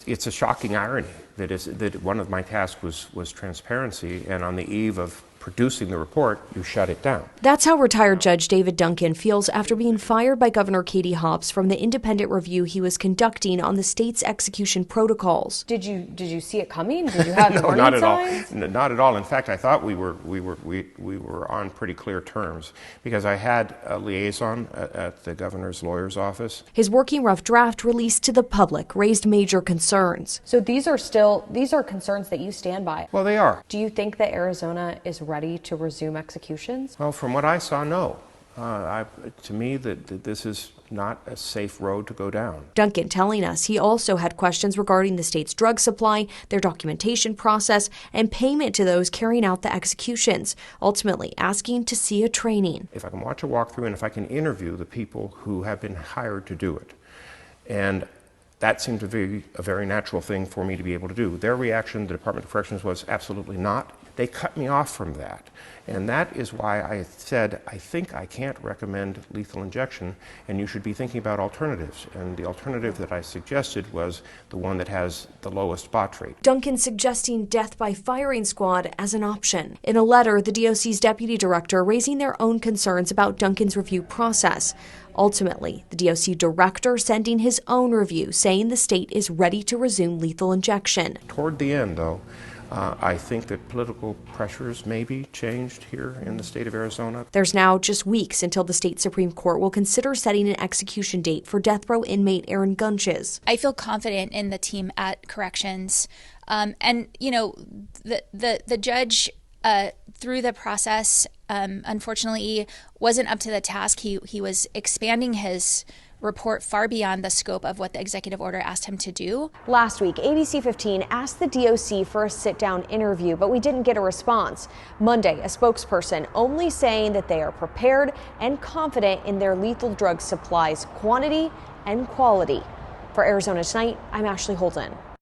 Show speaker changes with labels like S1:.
S1: it's a shocking irony that one of my tasks was transparency, and on the eve of producing the report, you shut it down.
S2: That's how retired Judge David Duncan feels after being fired by Governor Katie Hobbs from the independent review he was conducting on the state's execution protocols.
S3: Did you see it coming? Did you have
S1: No,
S3: warning
S1: not at
S3: signs?
S1: all. Not at all. In fact, I thought we were on pretty clear terms because I had a liaison at the governor's lawyer's office.
S2: His working rough draft released to the public raised major concerns.
S3: So these are concerns that you stand by.
S1: Well, they are.
S3: Do you think that Arizona is ready to resume executions?
S1: Well, from what I saw, no. To me, this is not a safe road to go down.
S2: Duncan telling us he also had questions regarding the state's drug supply, their documentation process, and payment to those carrying out the executions, ultimately asking to see a training.
S1: If I can watch a walkthrough and if I can interview the people who have been hired to do it, and that seemed to be a very natural thing for me to be able to do. Their reaction, the Department of Corrections, was absolutely not. They cut me off from that. And that is why I said, I think I can't recommend lethal injection, and you should be thinking about alternatives. And the alternative that I suggested was the one that has the lowest spot rate.
S2: Duncan suggesting death by firing squad as an option. In a letter, the DOC's deputy director raising their own concerns about Duncan's review process. Ultimately, the DOC director sending his own review saying the state is ready to resume lethal injection.
S1: Toward the end, though, I think that political pressures may be changed here in the state of Arizona.
S2: There's now just weeks until the state Supreme Court will consider setting an execution date for death row inmate Aaron Gunches.
S4: I feel confident in the team at Corrections. And, you know, the judge through the process, unfortunately, wasn't up to the task. He was expanding his report far beyond the scope of what the executive order asked him to do.
S3: Last week, ABC 15 asked the DOC for a sit-down interview, but we didn't get a response. Monday, a spokesperson only saying that they are prepared and confident in their lethal drug supplies quantity and quality. For Arizona Tonight, I'm Ashley Holden.